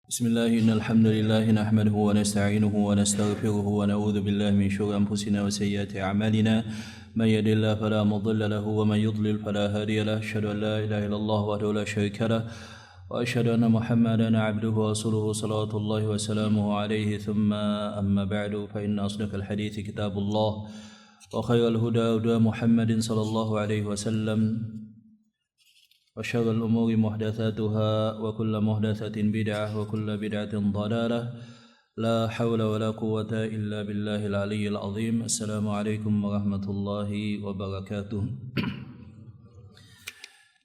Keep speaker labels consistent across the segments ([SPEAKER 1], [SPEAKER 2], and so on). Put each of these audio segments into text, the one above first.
[SPEAKER 1] Bismillah, innal hamdalillah nahmaduhu wa nasta'inuhu wa nastaghfiruhu wa na'udzu billahi min shururi anfusina wa sayyiati a'malina. May yahdihillahu fala mudilla lahu wa may yudlil fala hadiya lahu. Asyhadu an la ilaha illallah wahdahu la syarika lahu wa asyhadu anna Muhammadan 'abduhu wa rasuluhu salawatullahi wa salamuhu alaihi. Thumma amma ba'du, fa inna asdaqal hadithi kitabullah wa khairal huda huda Muhammadin sallallahu alaihi wasallam. وشر الأمور محدثاتها وكل محدثة بدعة وكل بدعة ضلالة لا حول ولا قوة إلا بالله العلي العظيم. السلام عليكم ورحمة الله وبركاته.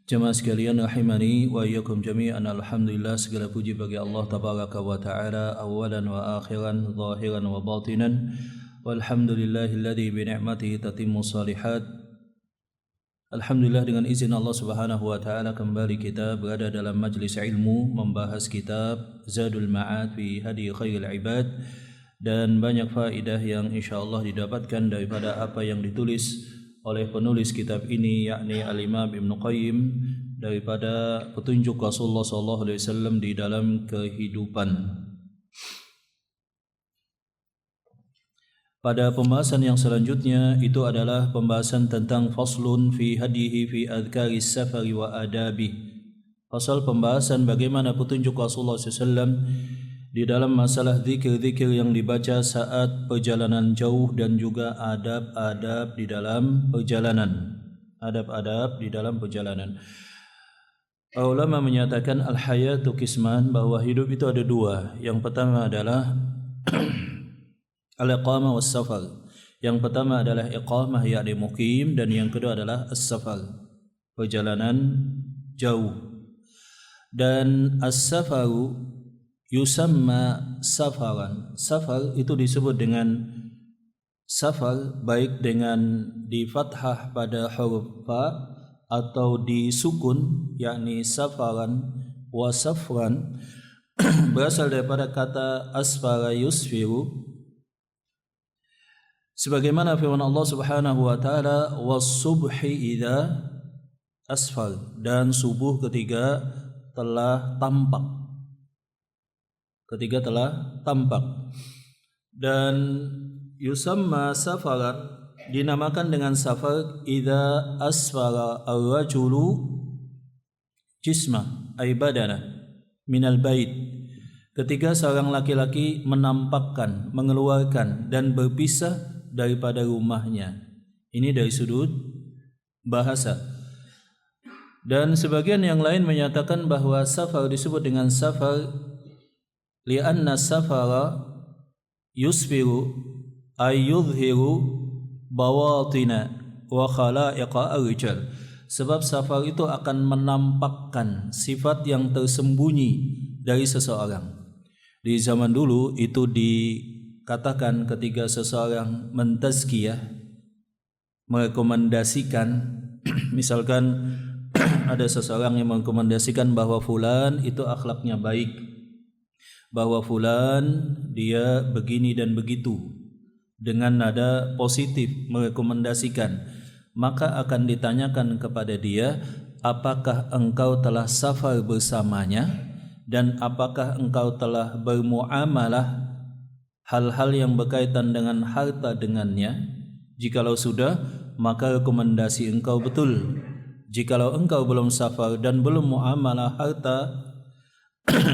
[SPEAKER 1] Jemaah sekalian rahimani wa iyyakum jami'an. Alhamdulillah, segala puji bagi Allah tabaraka wa ta'ala, awalan wa akhiran, zahiran wa batinan. Walhamdulillahilladzi bi ni'matihi tatimmu shalihat. Alhamdulillah, dengan izin Allah Subhanahu wa taala kembali kita berada dalam majlis ilmu membahas kitab Zadul Ma'ad fi Hadi Khairil Ibad, dan banyak faedah yang insyaallah didapatkan daripada apa yang ditulis oleh penulis kitab ini, yakni Al-Imam Ibnu Qayyim, daripada petunjuk Rasulullah sallallahu alaihi wasallam di dalam kehidupan. Pada pembahasan yang selanjutnya itu adalah pembahasan tentang faslun fi hadihi fi adhkaris safari wa adabi. Fasal pembahasan bagaimana petunjuk Rasulullah SAW di dalam masalah zikir-zikir yang dibaca saat perjalanan jauh dan juga adab-adab di dalam perjalanan. Adab-adab di dalam perjalanan. Ulama menyatakan al-hayatu qisman, bahwa hidup itu ada dua. Yang pertama adalah al-iqamah was-safar. Yang pertama adalah iqamah, yakni muqim, dan yang kedua adalah as-safar, perjalanan jauh. Dan as-safaru yusamma safaran. Safar itu disebut dengan safar baik dengan di fathah pada huruf fa atau di sukun, yakni safaran wa safran. Berasal daripada kata asfara yusfiru, sebagaimana firman Allah Subhanahu wa taala, was-subhi idza asfar, dan subuh ketika telah tampak. Ketika telah tampak. Dan yusamma safaran, dinamakan dengan safar idza asfara ar-rajulu jisma ay badana minal bait, ketika seorang laki-laki menampakkan, mengeluarkan dan berpisah daripada rumahnya. Ini dari sudut bahasa. Dan sebagian yang lain menyatakan bahwa safar disebut dengan safar li'anna safara yusfiru ay yudhiru bawatina wa khalaiqa ar-rijal. Sebab safar itu akan menampakkan sifat yang tersembunyi dari seseorang. Di zaman dulu itu dikatakan ketika seseorang mentazkiyah, merekomendasikan, misalkan ada seseorang yang merekomendasikan bahwa fulan itu akhlaknya baik, bahwa fulan dia begini dan begitu, dengan nada positif merekomendasikan, maka akan ditanyakan kepada dia, apakah engkau telah safar bersamanya, dan apakah engkau telah bermuamalah hal-hal yang berkaitan dengan harta dengannya. Jikalau sudah, maka rekomendasi engkau betul. Jikalau engkau belum safar dan belum muamalah harta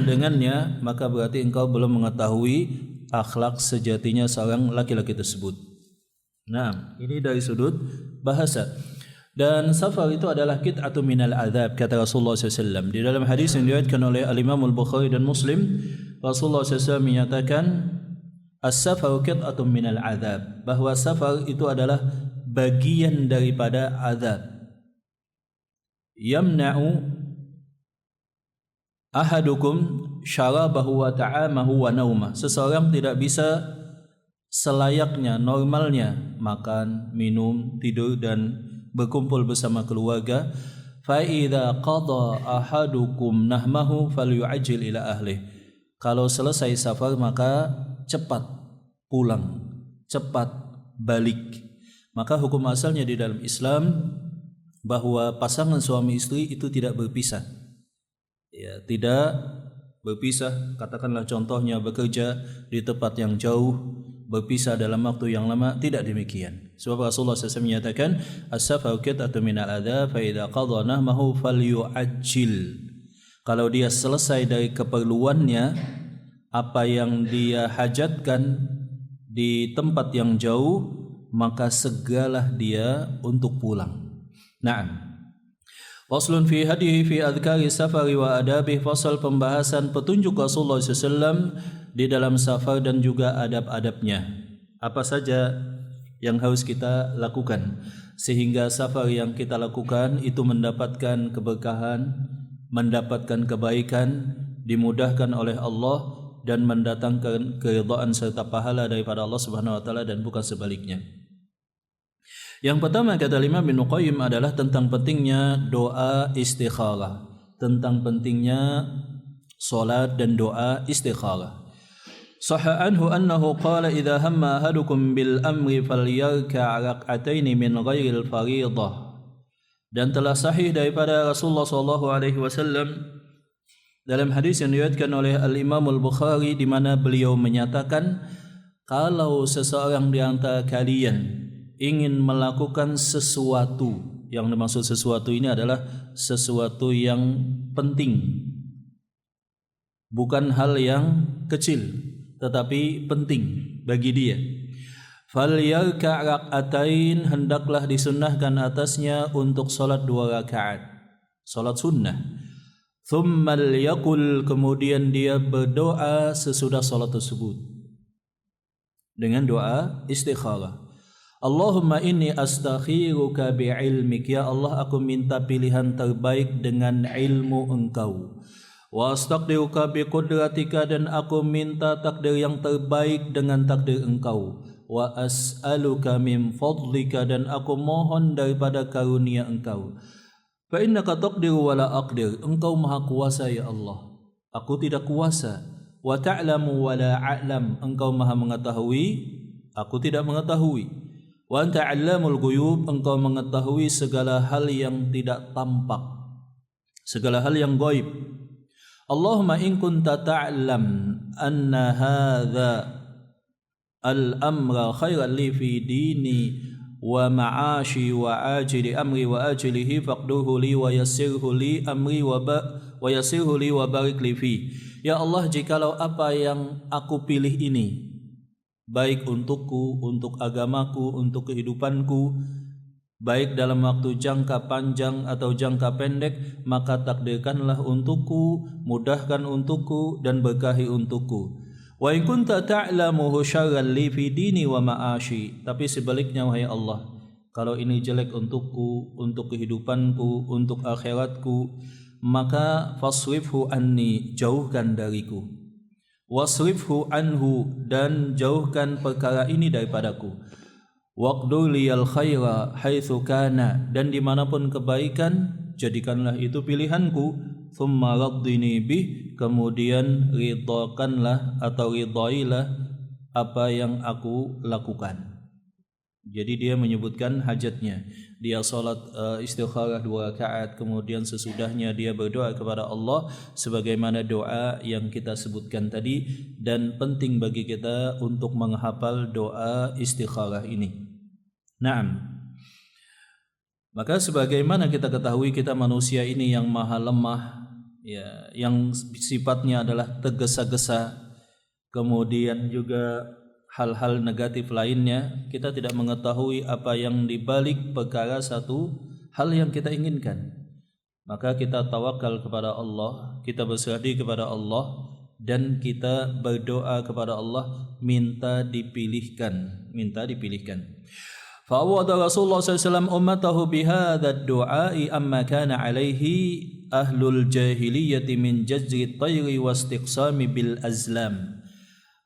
[SPEAKER 1] dengannya, maka berarti engkau belum mengetahui akhlak sejatinya seorang laki-laki tersebut. Nah, ini dari sudut bahasa. Dan safar itu adalah qit'atun minal azab, kata Rasulullah SAW. Di dalam hadis yang diriwayatkan oleh Al-Imam Al-Bukhari dan Muslim, Rasulullah SAW menyatakan as-safaru qit'atun minal azab, bahwa safar itu adalah bagian daripada azab. Yamna'u ahadukum syarabahu wa ta'amahu wa naumah. Seseorang tidak bisa selayaknya, normalnya makan, minum, tidur dan berkumpul bersama keluarga. Fa idza qada ahadukum nahmahu falyu'ajjil ila ahlihi. Kalau selesai safar maka cepat pulang, cepat balik. Maka hukum asalnya di dalam Islam bahwa pasangan suami istri itu tidak berpisah. Ya, tidak berpisah, katakanlah contohnya bekerja di tempat yang jauh, berpisah dalam waktu yang lama, tidak demikian. Sebab Rasulullah SAW menyatakan, as-safaru qit'atun minal adza fa idza qadha nahmahu falyu'ajjil. Kalau dia selesai dari keperluannya, apa yang dia hajatkan di tempat yang jauh, maka segeralah dia untuk pulang. Naam. Faslun fi hadihi fi adhkari safari wa adabih. Fasal pembahasan petunjuk Rasulullah SAW di dalam safar dan juga adab-adabnya. Apa saja yang harus kita lakukan sehingga safar yang kita lakukan itu mendapatkan keberkahan, mendapatkan kebaikan, dimudahkan oleh Allah dan mendatangkan keridhaan serta pahala daripada Allah Subhanahu wa taala dan bukan sebaliknya. Yang pertama kata Imam Ibnu Qayyim adalah tentang pentingnya doa istikharah, tentang pentingnya salat dan doa istikharah. Sahha anhu annahu qala idza hamma ahadukum bil amri falyarka' rak'ataini min ghairil fariidah. Dan telah sahih daripada Rasulullah SAW dalam hadis yang diriwayatkan oleh Al-Imam Al-Bukhari di mana beliau menyatakan, kalau seseorang di antara kalian ingin melakukan sesuatu, yang dimaksud sesuatu ini adalah sesuatu yang penting, bukan hal yang kecil tetapi penting bagi dia, falyarka' rak'atain, hendaklah disunnahkan atasnya untuk salat 2 rakaat, salat sunnah. Thumma liyaqul, kemudian dia berdoa sesudah salat tersebut dengan doa istikharah. Allahumma inni astakhiruka bi'ilmik, ya Allah aku minta pilihan terbaik dengan ilmu Engkau. Wa astaqdiruka biqudratika, dan aku minta takdir yang terbaik dengan takdir Engkau. Wa as'aluka min fadlika, dan aku mohon daripada karunia Engkau. Fa innaka taqdiru wa la aqdir, Engkau maha kuasa ya Allah, aku tidak kuasa. Wa ta'lamu wa la a'lam, Engkau maha mengetahui, aku tidak mengetahui. Wa anta 'allamul ghuyub, Engkau mengetahui segala hal yang tidak tampak, segala hal yang gaib. Allahumma in kunta ta'lam anna hadza al-amra khairan li fi dini wa ma'ashi wa ajili amri wa ajilihi faqduhu li wa yassirhu li amri wa yassirhu li wa barik li fi. Ya Allah, jikalau apa yang aku pilih ini baik untukku, untuk agamaku, untuk kehidupanku, baik dalam waktu jangka panjang atau jangka pendek, maka takdirkanlah untukku, mudahkan untukku, dan berkahi untukku. Wa in kunta ta'lamuhu syarran li fi dini wa ma'ashi, tapi sebaliknya wahai Allah, kalau ini jelek untukku, untuk kehidupanku, untuk akhiratku, maka fasrifhu anni, jauhkan dariku. Wasrifhu anhu, dan jauhkan perkara ini daripadaku. Waqdur liyal khaira haitsu kana, dan dimanapun kebaikan jadikanlah itu pilihanku. Thumma raddini bih, kemudian ridhakanlah atau ridhailah apa yang aku lakukan. Jadi dia menyebutkan hajatnya, dia salat istikharah 2 rakaat, kemudian sesudahnya dia berdoa kepada Allah sebagaimana doa yang kita sebutkan tadi, dan penting bagi kita untuk menghafal doa istikharah ini. Naam. Maka sebagaimana kita ketahui, kita manusia ini yang maha lemah, ya, yang sifatnya adalah tergesa-gesa, kemudian juga hal-hal negatif lainnya, kita tidak mengetahui apa yang dibalik perkara satu hal yang kita inginkan. Maka kita tawakal kepada Allah, kita berserah diri kepada Allah, dan kita berdoa kepada Allah, minta dipilihkan, minta dipilihkan. Fa'awwada Rasulullah SAW ummatahu bihadha ad-du'ai amma kana alaihi ahlul jahiliyati min jazri tayri wa istiqsami bil azlam.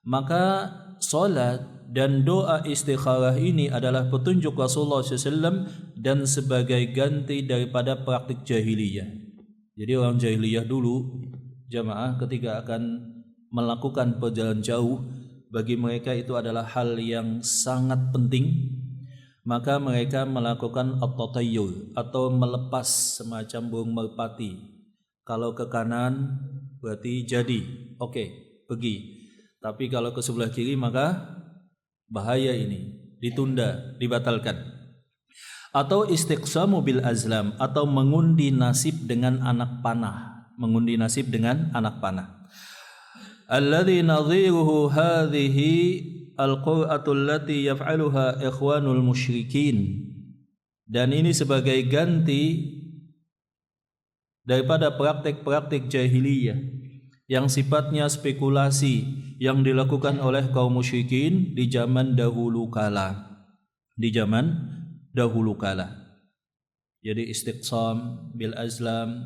[SPEAKER 1] Maka salat dan doa istikharah ini adalah petunjuk Rasulullah SAW dan sebagai ganti daripada praktik jahiliyah. Jadi orang jahiliyah dulu, jamaah, ketika akan melakukan perjalanan jauh, bagi mereka itu adalah hal yang sangat penting. Maka mereka melakukan at-tatayyur atau melepas semacam burung merpati, Kalau ke kanan berarti jadi, oke, pergi. Tapi kalau ke sebelah kiri maka bahaya ini, ditunda, dibatalkan. Atau istiqsamu bil azlam, atau mengundi nasib dengan anak panah, mengundi nasib dengan anak panah. Alladhi nadhiruhu hadhihi al-qur'atul lati yaf'aluha ikhwanul musyrikin. Dan ini sebagai ganti daripada praktik-praktik jahiliyah yang sifatnya spekulasi yang dilakukan oleh kaum musyrikin di zaman dahulu kala. Di zaman dahulu kala. Jadi istiqsam bil azlam,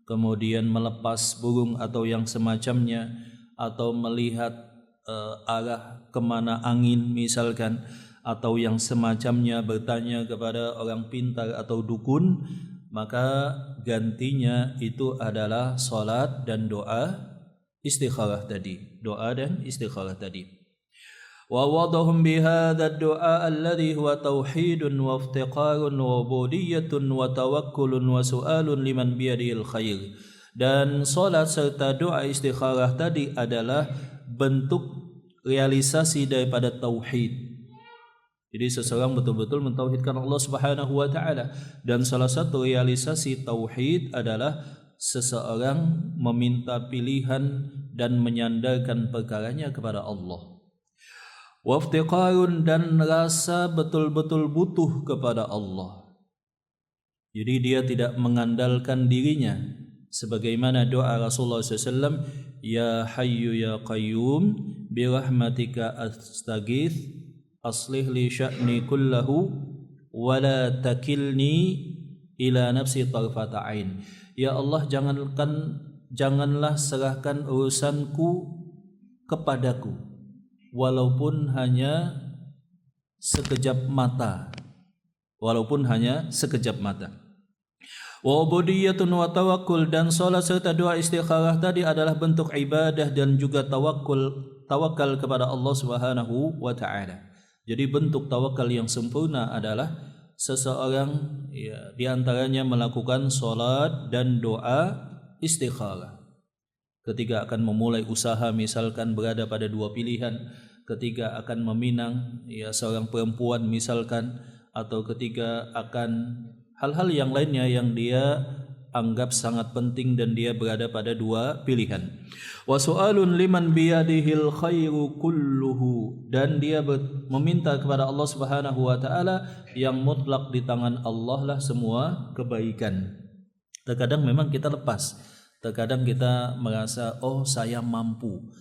[SPEAKER 1] kemudian melepas burung atau yang semacamnya, atau melihat arah kemana angin misalkan, atau yang semacamnya, bertanya kepada orang pintar atau dukun, maka gantinya itu adalah salat dan doa istikharah tadi, doa dan istikharah tadi. Wa wadahum bihadza ad-du'a alladhi huwa tauhidun wa iftiqarun wa ubudiyyatun wa tawakkulun wa su'alun liman biyadihil khair. Dan salat serta doa istikharah tadi adalah bentuk realisasi daripada tauhid. Jadi seseorang betul-betul mentauhidkan Allah Subhanahu wa taala, dan salah satu realisasi tauhid adalah seseorang meminta pilihan dan menyandarkan perkaranya kepada Allah. Waftiqarun, dan rasa betul-betul butuh kepada Allah. Jadi dia tidak mengandalkan dirinya, sebagaimana doa Rasulullah SAW, Ya Hayyu Ya Qayyum birahmatika astaghits aslih li sya'ni kullahu wa la takilni ila nafsi tarfata ain. Ya Allah, janganlah serahkan urusanku kepadaku walaupun hanya sekejap mata, walaupun hanya sekejap mata. Wa ubudiyatun wa tawakkul, dan salat serta doa istikharah tadi adalah bentuk ibadah dan juga tawakal kepada Allah Subhanahu wa taala. Jadi bentuk tawakal yang sempurna adalah seseorang di antaranya melakukan salat dan doa istikharah. Ketika akan memulai usaha misalkan berada pada dua pilihan, ketika akan meminang seorang perempuan misalkan, atau ketika akan hal-hal yang lainnya yang dia anggap sangat penting dan dia berada pada dua pilihan. Wa su'alun liman biyadihil khairu kulluhu, dan dia meminta kepada Allah Subhanahu wa taala yang mutlak di tangan Allah lah semua kebaikan. Terkadang memang kita lepas, terkadang kita merasa saya mampu,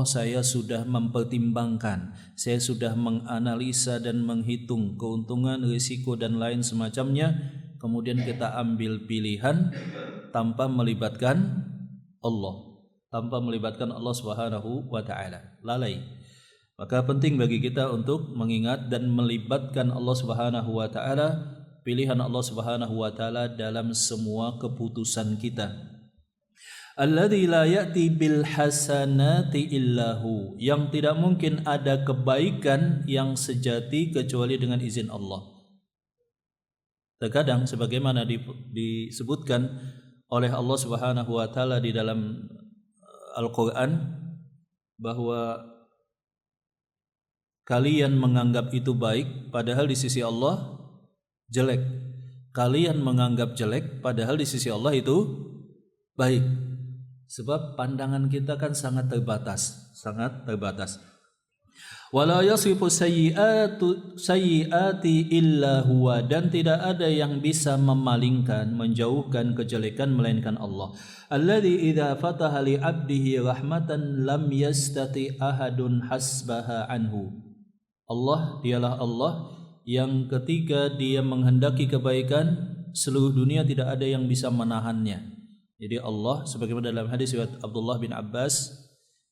[SPEAKER 1] saya sudah mempertimbangkan, saya sudah menganalisa dan menghitung keuntungan, risiko dan lain semacamnya. Kemudian kita ambil pilihan tanpa melibatkan Allah, tanpa melibatkan Allah Subhanahu wa taala, lalai. Maka penting bagi kita untuk mengingat dan melibatkan Allah Subhanahu wa taala, pilihan Allah Subhanahu wa taala dalam semua keputusan kita. Alladzi la ya'ti bil hasanati illahu, yang tidak mungkin ada kebaikan yang sejati kecuali dengan izin Allah. Terkadang sebagaimana disebutkan oleh Allah Subhanahu wa taala di dalam Al-Qur'an bahwa kalian menganggap itu baik padahal di sisi Allah jelek. Kalian menganggap jelek padahal di sisi Allah itu baik. Sebab pandangan kita kan sangat terbatas, sangat terbatas. Wala yasifu sayyiati illa huwa, dan tidak ada yang bisa memalingkan, menjauhkan kejelekan melainkan Allah. Alladzi idza fataha li 'abdihi rahmatan lam yastati ahadun hasbaha anhu. Allah dialah Allah yang ketika dia menghendaki kebaikan, seluruh dunia tidak ada yang bisa menahannya. Jadi Allah, sebagaimana dalam hadis riwayat Abdullah bin Abbas,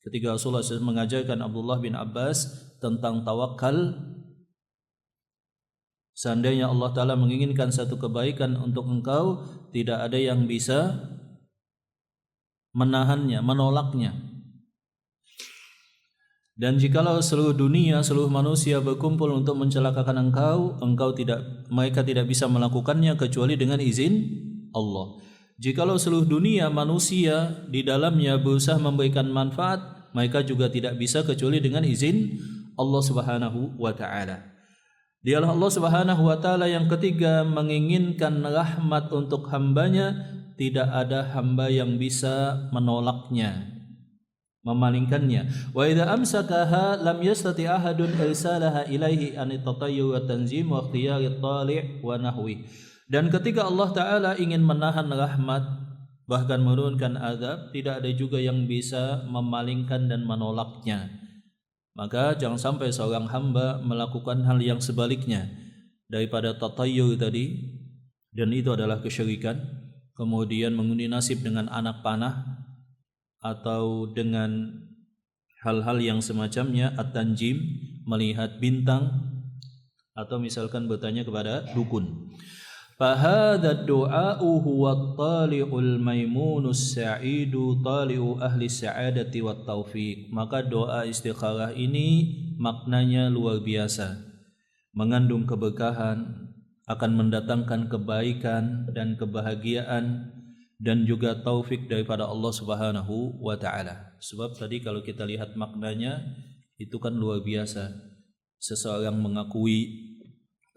[SPEAKER 1] ketika Rasulullah SAW mengajarkan Abdullah bin Abbas tentang tawakal, seandainya Allah Ta'ala menginginkan satu kebaikan untuk engkau, tidak ada yang bisa menahannya, menolaknya. Dan jikalau seluruh dunia, seluruh manusia berkumpul untuk mencelakakan engkau, mereka tidak bisa melakukannya kecuali dengan izin Allah. Jikalau seluruh dunia manusia di dalamnya berusaha memberikan manfaat, mereka juga tidak bisa kecuali dengan izin Allah Subhanahu wa taala. Dialah Allah Subhanahu wa taala yang ketiga menginginkan rahmat untuk hambanya, tidak ada hamba yang bisa menolaknya, memalingkannya. Wa idza amsakaha lam yastati ahadun irsalaha ilaihi an tatayyur wa tanzim wa ikhtiyar at-tali' wa nahwi. Dan ketika Allah taala ingin menahan rahmat bahkan menurunkan azab, tidak ada juga yang bisa memalingkan dan menolaknya. Maka jangan sampai seorang hamba melakukan hal yang sebaliknya daripada tatayyur tadi, dan itu adalah kesyirikan, kemudian mengundi nasib dengan anak panah atau dengan hal-hal yang semacamnya, at-tanjim, melihat bintang, atau misalkan bertanya kepada dukun. Fahadha ad-du'a'u huwa at-tali'ul maimunus sa'idu tali'u ahli sa'adati wat taufiq. Maka doa istikharah ini maknanya luar biasa, mengandung keberkahan, akan mendatangkan kebaikan dan kebahagiaan dan juga taufik daripada Allah Subhanahu wa taala. Sebab tadi kalau kita lihat maknanya itu kan luar biasa. Seseorang mengakui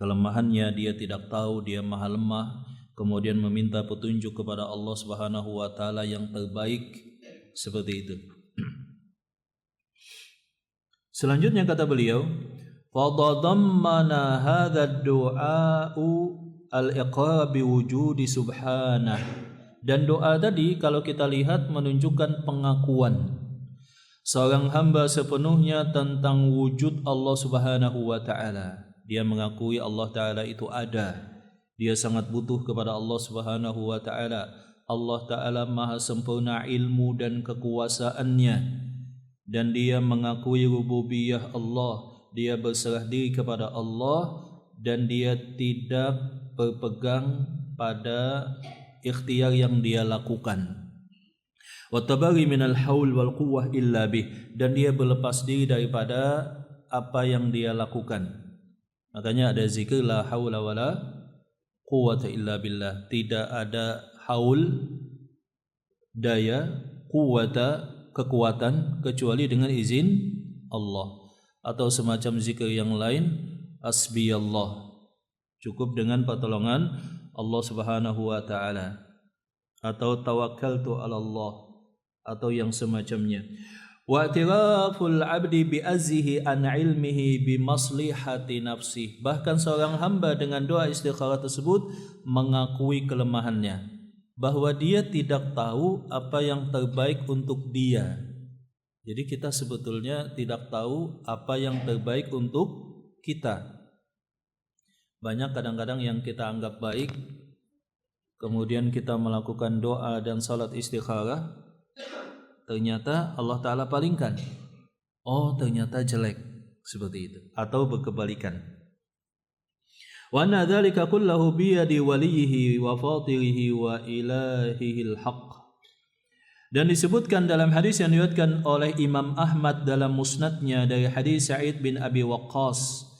[SPEAKER 1] kelemahannya, dia tidak tahu, dia maha lemah, kemudian meminta petunjuk kepada Allah Subhanahu wa taala yang terbaik, seperti itu. Selanjutnya kata beliau, fadadammana hadha ad-du'a'u al-iqrar bi wujudi subhanah. Dan doa tadi kalau kita lihat menunjukkan pengakuan seorang hamba sepenuhnya tentang wujud Allah Subhanahu wa taala. Dia mengakui Allah Ta'ala itu ada. Dia sangat butuh kepada Allah Subhanahu wa Ta'ala. Allah Ta'ala maha sempurna ilmu dan kekuasaannya. Dan dia mengakui rububiyah Allah. Dia berserah diri kepada Allah. Dan dia tidak berpegang pada ikhtiar yang dia lakukan. Wattabari minal haul wal quwwah illa bih. Dan dia berlepas diri daripada apa yang dia lakukan. Makanya ada zikir la haula wala quwwata illa billah. Tidak ada haul, daya, quwwata, kekuatan kecuali dengan izin Allah. Atau semacam zikir yang lain, hasbiyallah, cukup dengan pertolongan Allah Subhanahu wa taala. Atau tawakkaltu 'ala Allah, atau yang semacamnya. Wa i'tiraful 'abdi bi azzihi an 'ilmihi bi maslihati nafsi. Bahkan seorang hamba dengan doa istikharah tersebut mengakui kelemahannya, bahwa dia tidak tahu apa yang terbaik untuk dia. Jadi kita sebetulnya tidak tahu apa yang terbaik untuk kita. Banyak kadang-kadang yang kita anggap baik, kemudian kita melakukan doa dan salat istikharah, ternyata Allah Ta'ala palingkan. Oh, ternyata jelek, seperti itu. Atau berkebalikan. Wa anna dzalika kullahu biyadi waliyhi wa fatirihi wa ilahihil haqq. Dan disebutkan dalam hadis yang diriwayatkan oleh Imam Ahmad dalam musnadnya dari hadis Sa'id bin Abi Waqqas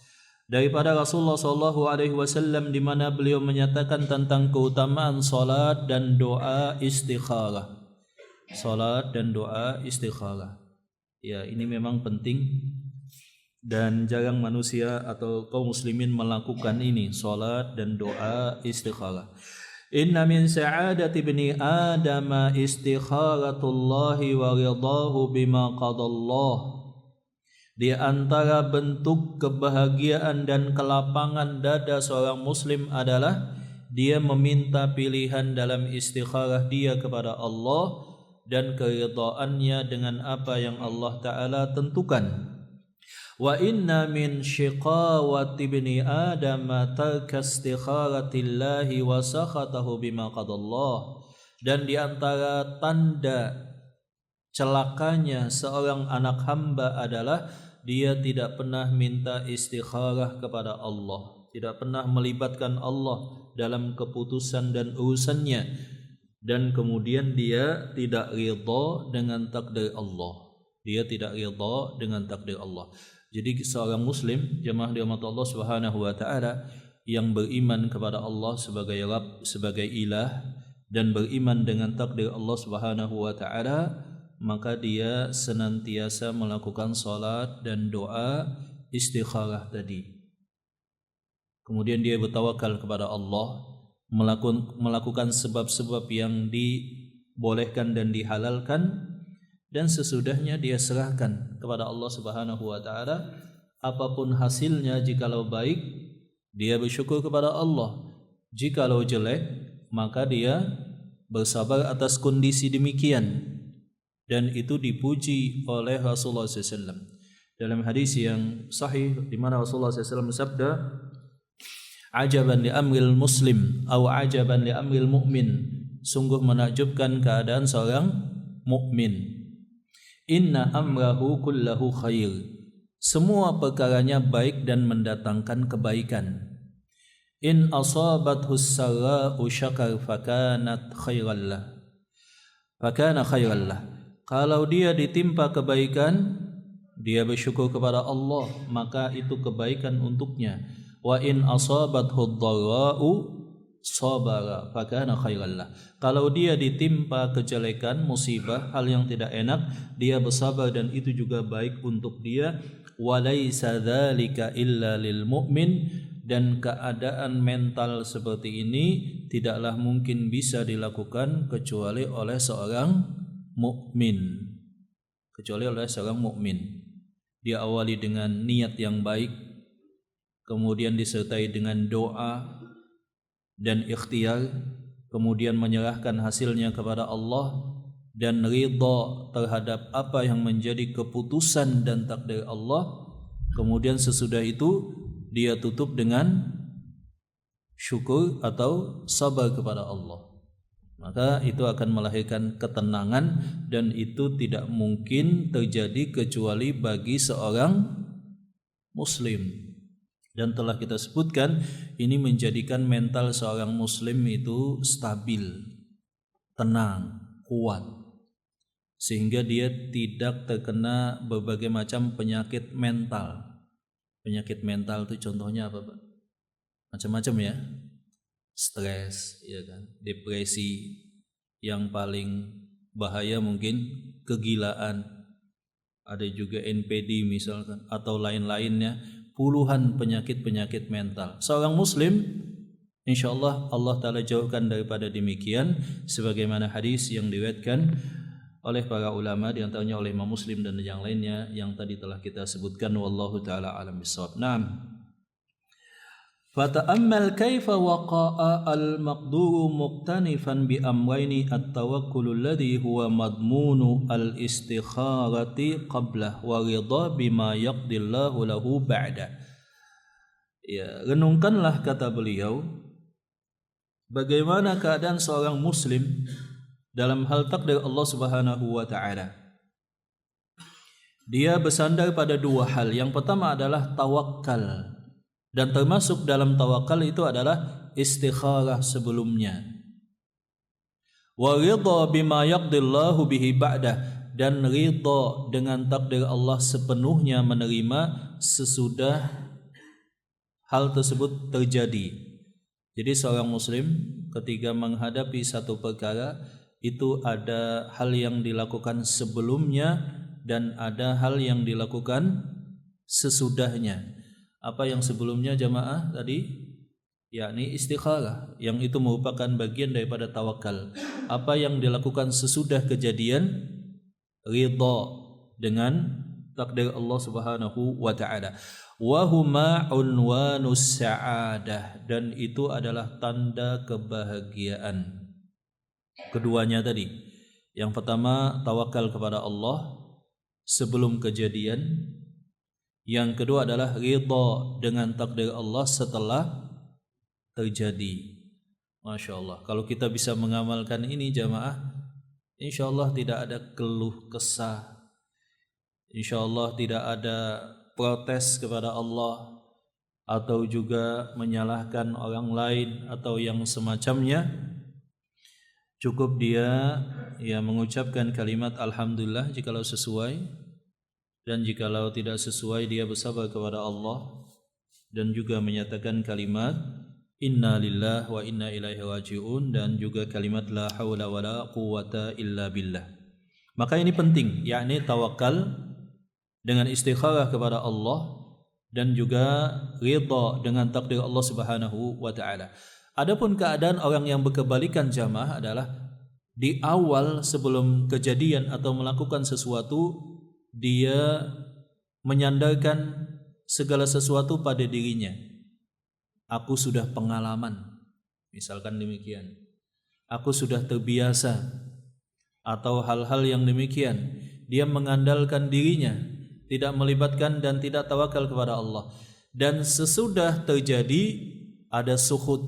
[SPEAKER 1] daripada Rasulullah SAW, di mana beliau menyatakan tentang keutamaan salat dan doa istikharah. Salat dan doa istikharah. Ya, ini memang penting dan jarang manusia atau kaum muslimin melakukan ini, salat dan doa istikharah. Inna min sa'adati ibni Adam istikharatullahi wa ridahu bima qadallah. Di antara bentuk kebahagiaan dan kelapangan dada seorang muslim adalah dia meminta pilihan dalam istikharah dia kepada Allah dan keridhaannya dengan apa yang Allah Ta'ala tentukan. Wa inna min shiqawati ibni Adam tarka istikharatillahi wa sakhatahu bima qadallah. Dan di antara tanda celakanya seorang anak hamba adalah dia tidak pernah minta istikharah kepada Allah, tidak pernah melibatkan Allah dalam keputusan dan urusannya, dan kemudian dia tidak ridha dengan takdir Allah. Dia tidak ridha dengan takdir Allah. Jadi seorang muslim, jemaah dirahmati Allah Subhanahu wa taala, yang beriman kepada Allah sebagai Rabb, sebagai ilah, dan beriman dengan takdir Allah Subhanahu wa taala, maka dia senantiasa melakukan salat dan doa istikharah tadi. Kemudian dia bertawakal kepada Allah, melakukan sebab-sebab yang dibolehkan dan dihalalkan, dan sesudahnya dia serahkan kepada Allah Subhanahu wa taala. Apapun hasilnya, jikalau baik dia bersyukur kepada Allah, jikalau jelek maka dia bersabar atas kondisi demikian. Dan itu dipuji oleh Rasulullah SAW dalam hadis yang sahih, di mana Rasulullah SAW bersabda, ajaban li amril muslim atau ajaban li amril mu'min, sungguh menakjubkan keadaan seorang mukmin. Inna amrahu kullahu khair, semua perkaranya baik dan mendatangkan kebaikan. In asabathu sarra'u syakar fakana khairan lah. Kalau dia ditimpa kebaikan, dia bersyukur kepada Allah, maka itu kebaikan untuknya. Wa in asabathu dharra'u sabara fakana khairan lah. Kalau dia ditimpa kejelekan, musibah, hal yang tidak enak, dia bersabar dan itu juga baik untuk dia. Walaysa dzalika illa lil mu'min, dan keadaan mental seperti ini tidaklah mungkin bisa dilakukan kecuali oleh seorang mukmin. Dia awali dengan niat yang baik, kemudian disertai dengan doa dan ikhtiar, kemudian menyerahkan hasilnya kepada Allah dan ridha terhadap apa yang menjadi keputusan dan takdir Allah. Kemudian sesudah itu dia tutup dengan syukur atau sabar kepada Allah. Maka itu akan melahirkan ketenangan, dan itu tidak mungkin terjadi kecuali bagi seorang muslim. Dan telah kita sebutkan, ini menjadikan mental seorang muslim itu stabil, tenang, kuat, sehingga dia tidak terkena berbagai macam penyakit mental. Penyakit mental itu contohnya apa, Pak? Macam-macam ya. Stres, ya kan? Depresi, yang paling bahaya mungkin kegilaan. Ada juga NPD misalkan, atau lain-lainnya, puluhan penyakit-penyakit mental. Seorang muslim, insyaallah Allah Ta'ala jauhkan daripada demikian, sebagaimana hadis yang diriwayatkan oleh para ulama, di antaranya oleh Imam Muslim dan yang lainnya yang tadi telah kita sebutkan. Wallahu ta'ala alam bisawab. Naam. Fata'ammal kaifa waqa'a al-maqduru muqtanifan bi amrayni at-tawakkul alladhi huwa madmunu al-istikharati qablah wa ridha bima yaqdillahu lahu ba'da. Ya, renungkanlah, kata beliau, bagaimana keadaan seorang muslim dalam hal takdir Allah Subhanahu wa taala. Dia bersandar pada dua hal. Yang pertama adalah tawakal, dan termasuk dalam tawakal itu adalah istikharah sebelumnya. Wa ridha bima yaqdillahu bihi ba'dah, dan ridha dengan takdir Allah sepenuhnya, menerima sesudah hal tersebut terjadi. Jadi seorang muslim ketika menghadapi satu perkara, itu ada hal yang dilakukan sebelumnya dan ada hal yang dilakukan sesudahnya. Apa yang sebelumnya jamaah tadi? Yakni istikharah, yang itu merupakan bagian daripada tawakal. Apa yang dilakukan sesudah kejadian? Ridha dengan takdir Allah Subhanahu wa taala. Wa huma unwanus sa'adah, dan itu adalah tanda kebahagiaan. Keduanya tadi, yang pertama tawakal kepada Allah sebelum kejadian, yang kedua adalah ridha dengan takdir Allah setelah terjadi. Masya Allah, kalau kita bisa mengamalkan ini jamaah, insya Allah tidak ada keluh kesah, insya Allah tidak ada protes kepada Allah atau juga menyalahkan orang lain atau yang semacamnya. Cukup dia mengucapkan kalimat alhamdulillah jikalau sesuai, dan jikalau tidak sesuai dia bersabar kepada Allah, dan juga menyatakan kalimat inna lillahi wa inna ilaihi raji'un, dan juga kalimat la haula wala quwata illa billah. Maka ini penting, yakni tawakal dengan istikharah kepada Allah dan juga ridha dengan takdir Allah Subhanahu wa taala. Adapun keadaan orang yang berkebalikan jamaah adalah di awal sebelum kejadian atau melakukan sesuatu dia menyandarkan segala sesuatu pada dirinya. Aku sudah pengalaman, misalkan demikian. Aku sudah terbiasa, atau hal-hal yang demikian. Dia mengandalkan dirinya, tidak melibatkan dan tidak tawakal kepada Allah. Dan sesudah terjadi ada sukhud,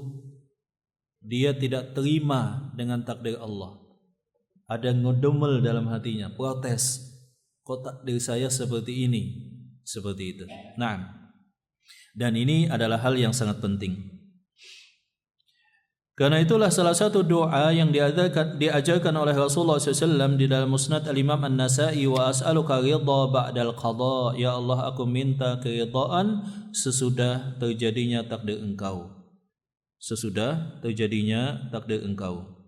[SPEAKER 1] dia tidak terima dengan takdir Allah. Ada ngedumel dalam hatinya, protes. Kok takdir saya seperti ini? Seperti itu. Nah, dan ini adalah hal yang sangat penting. Karena itulah salah satu doa yang diajarkan oleh Rasulullah SAW di dalam Musnad Al-Imam An-Nasa'i, wa as'aluka ridha ba'dal qadha. Ya Allah, aku minta keridhaan sesudah terjadinya takdir Engkau. Sesudah terjadinya takdir Engkau.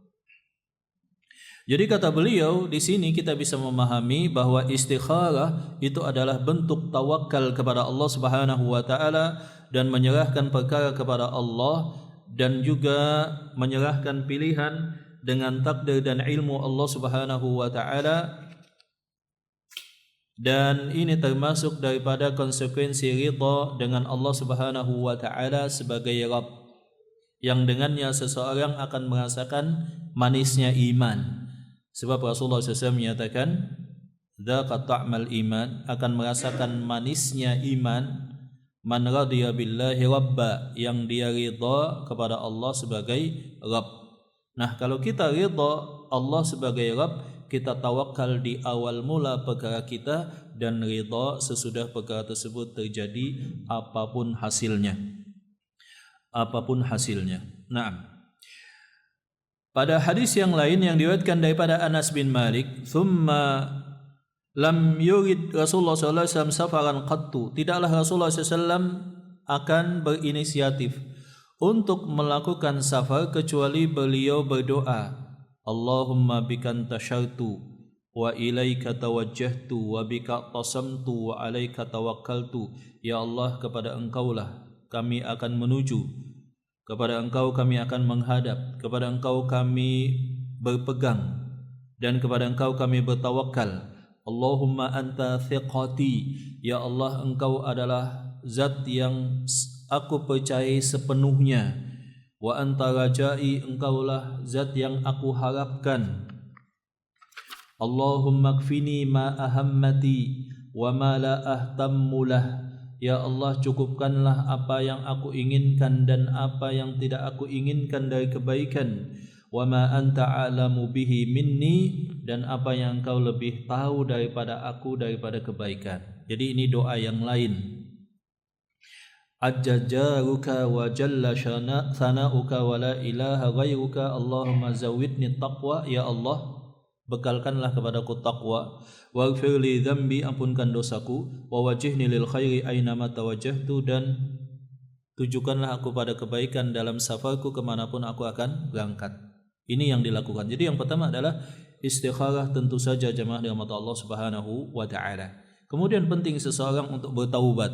[SPEAKER 1] Jadi kata beliau, di sini kita bisa memahami bahwa istikharah itu adalah bentuk tawakal kepada Allah Subhanahu wa taala dan menyerahkan perkara kepada Allah, dan juga menyerahkan pilihan dengan takdir dan ilmu Allah Subhanahu wa taala. Dan ini termasuk daripada konsekuensi ridha dengan Allah Subhanahu wa taala sebagai Rabb, yang dengannya seseorang akan merasakan manisnya iman. Sebab Rasulullah SAW menyatakan, "Dzaqa ta'mal iman," akan merasakan manisnya iman, man radiya billahi rabba, yang dia ridha kepada Allah sebagai Rabb. Nah, kalau kita ridha Allah sebagai Rabb, kita tawakal di awal mula perkara kita dan ridha sesudah perkara tersebut terjadi, apapun hasilnya. Apapun hasilnya. Naam. Pada hadis yang lain yang diriwayatkan daripada Anas bin Malik, "Tsumma lam yurid Rasulullah sallallahu alaihi wasallam safaran qattu." Tidaklah Rasulullah SAW akan berinisiatif untuk melakukan safar kecuali beliau berdoa, "Allahumma bikan tasyartu wa ilaika tawajjahtu wa bika tasamtu wa alaika tawakkaltu." Ya Allah, kepada Engkaulah kami akan menuju, kepada Engkau kami akan menghadap, kepada Engkau kami berpegang, dan kepada Engkau kami bertawakal. Allahumma anta thiqati, ya Allah, Engkau adalah zat yang aku percayai sepenuhnya. Wa anta rajai, Engkaulah zat yang aku harapkan. Allahumma kfini ma ahammati wa ma la ahtammu lah. Ya Allah, cukupkanlah apa yang aku inginkan dan apa yang tidak aku inginkan dari kebaikan. Wa ma anta a'lamu bihi minni, dan apa yang Engkau lebih tahu daripada aku daripada kebaikan. Jadi ini doa yang lain. Ajjajaruka wa jalla sana'uka wa la ilaha ghairuka, Allahumma zawidni taqwa. Ya Allah, bekalkanlah kepadaku taqwa, waghfir li dzambi, ampunkan dosaku, wa wajihni lil khairi aynama tawajjahtu, dan tujukanlah aku pada kebaikan dalam safarku kemanapun aku akan berangkat. Ini yang dilakukan. Jadi yang pertama adalah istikharah, tentu saja jemaah dengan mata Allah Subhanahu wa taala. Kemudian penting seseorang untuk bertaubat.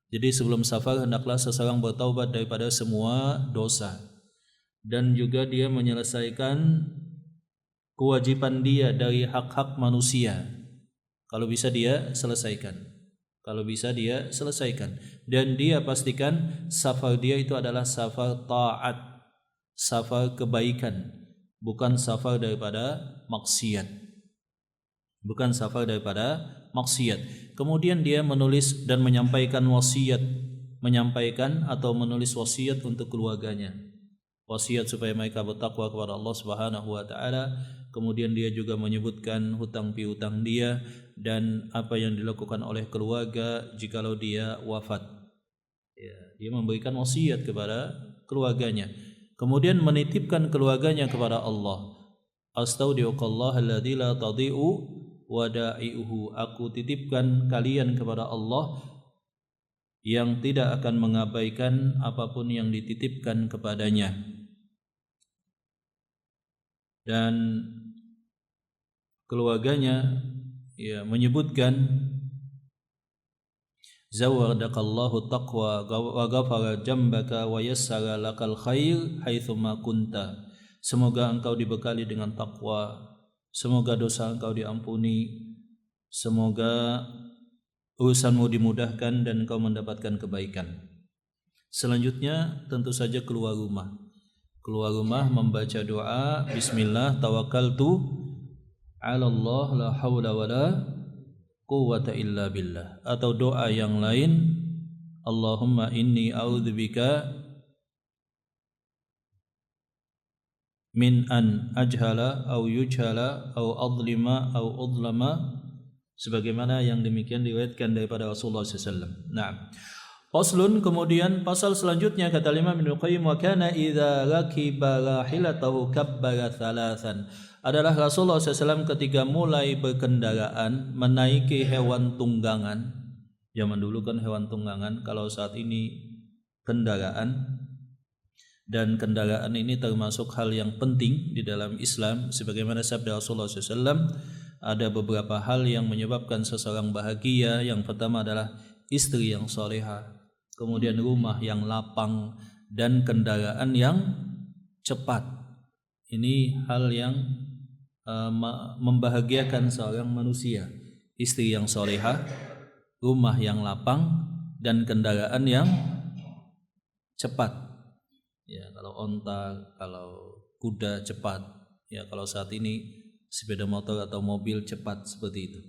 [SPEAKER 1] Jadi sebelum safar hendaklah seseorang bertaubat daripada semua dosa, dan juga dia menyelesaikan kewajiban dia dari hak-hak manusia. Kalau bisa dia selesaikan. Kalau bisa dia selesaikan. Dan dia pastikan safar dia itu adalah safar taat, safar kebaikan, bukan safar daripada maksiat. Bukan safar daripada maksiat. Kemudian dia menulis dan menyampaikan wasiat, menyampaikan atau menulis wasiat untuk keluarganya. Wasiat supaya mereka bertakwa kepada Allah Subhanahu wa taala. Kemudian dia juga menyebutkan hutang piutang dia dan apa yang dilakukan oleh keluarga jikalau dia wafat. Ya, dia memberikan wasiat kepada keluarganya. Kemudian menitipkan keluarganya kepada Allah. Astaudiukallah alladzi la tadhi'u wada'i'uhu. Aku titipkan kalian kepada Allah yang tidak akan mengabaikan apapun yang dititipkan kepadanya. Dan keluarganya menyebutkan zawadaqallahu taqwa wa ghafara jambaka wa yassara lakal khair haitsuma kunta. Semoga engkau dibekali dengan takwa, semoga dosa engkau diampuni, semoga urusanmu dimudahkan dan engkau mendapatkan kebaikan. Selanjutnya tentu saja keluar rumah. Keluar rumah membaca doa bismillah tawakkaltu 'ala Allah la haula wala quwwata illa billah, atau doa yang lain Allahumma inni a'udzubika min an ajhala au yujhala au adlima au udlama, sebagaimana yang demikian diriwayatkan daripada Rasulullah SAW. Nah, faslun, kemudian pasal selanjutnya kata Imam Ibnu Qayyim, wa kana idza rakiba rahilatahu kabbara thalathan, adalah Rasulullah SAW ketika mulai berkendaraan menaiki hewan tunggangan. Zaman dulu kan hewan tunggangan, kalau saat ini kendaraan. Dan kendaraan ini termasuk hal yang penting di dalam Islam, sebagaimana sabda Rasulullah SAW, ada beberapa hal yang menyebabkan seseorang bahagia. Yang pertama adalah istri yang salehah, kemudian rumah yang lapang, dan kendaraan yang cepat. Ini hal yang membahagiakan seorang manusia. Istri yang salehah, rumah yang lapang, dan kendaraan yang cepat. Ya, kalau onta, kalau kuda cepat. Ya, kalau saat ini sepeda motor atau mobil cepat seperti itu.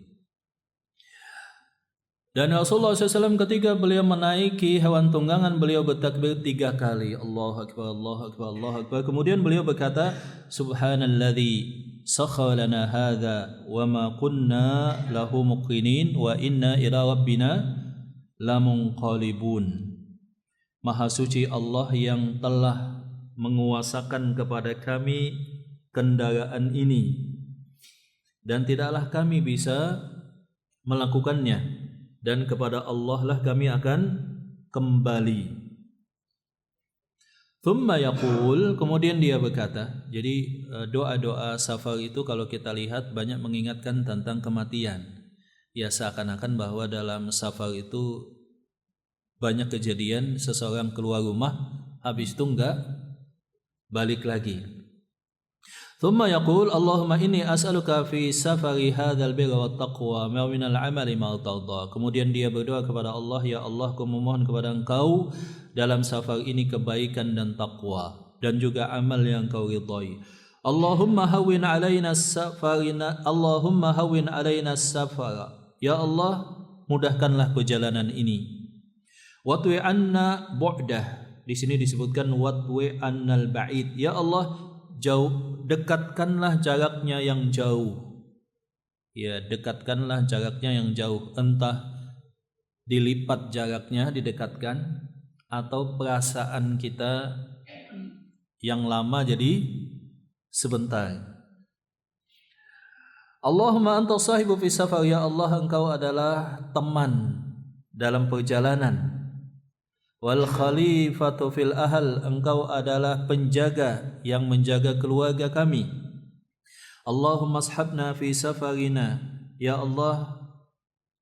[SPEAKER 1] Dan Rasulullah SAW ketika beliau menaiki hewan tunggangan, beliau bertakbir 3 kali. Allahu Akbar, Allahu Akbar, Allahu Akbar. Kemudian beliau berkata, Subhanalladzi sakhkhara lana hadza wa ma kunna lahu muqrinin wa inna ila rabbina lamunqalibun. Maha suci Allah yang telah menguasakan kepada kami kendaraan ini, dan tidaklah kami bisa melakukannya, dan kepada Allah lah kami akan kembali. Thumma yaqul, kemudian dia berkata, jadi doa-doa safar itu kalau kita lihat banyak mengingatkan tentang kematian. Ya, seakan-akan bahwa dalam safar itu banyak kejadian seseorang keluar rumah, habis itu enggak balik lagi. Thumma yaqul Allahumma inni as'aluka fi safari hadzal birra wat taqwa ma minal amali ma tarda. Kemudian dia berdoa kepada Allah, ya Allah, aku memohon kepada Engkau dalam safar ini kebaikan dan takwa, dan juga amal yang Kau ridhai. Allahumma hawwin alaina safarina, Allahumma hawwin alaina safara. Ya Allah, mudahkanlah perjalanan ini. Watwi anna bu'dah. Di sini disebutkan watwi annal ba'id. Ya Allah, dekatkanlah jaraknya yang jauh. Ya, dekatkanlah jaraknya yang jauh. Entah dilipat jaraknya, didekatkan, atau perasaan kita yang lama jadi sebentar. Allahumma anta sahibu fi safar. Ya Allah, Engkau adalah teman dalam perjalanan. Wal khalifatu fil ahl, Engkau adalah penjaga yang menjaga keluarga kami. Allahumma ashabna fi safarina. Ya Allah,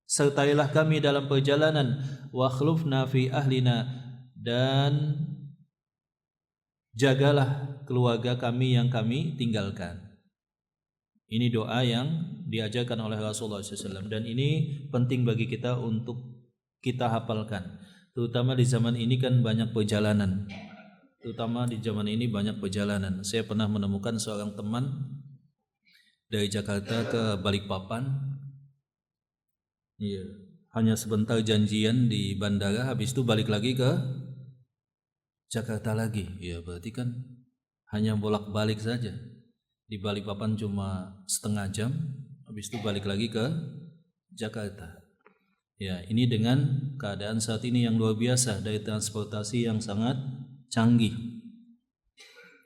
[SPEAKER 1] sertailah kami dalam perjalanan. Wa akhlufna fi ahlina, dan jagalah keluarga kami yang kami tinggalkan. Ini doa yang diajarkan oleh Rasulullah SAW, dan ini penting bagi kita untuk kita hafalkan. Terutama di zaman ini kan banyak perjalanan. Saya pernah menemukan seorang teman dari Jakarta ke Balikpapan. Iya, hanya sebentar janjian di bandara, habis itu balik lagi ke Jakarta lagi. Ya, berarti kan hanya bolak-balik saja. Di Balikpapan cuma setengah jam, habis itu balik lagi ke Jakarta. Ya, ini dengan keadaan saat ini yang luar biasa, dari transportasi yang sangat canggih.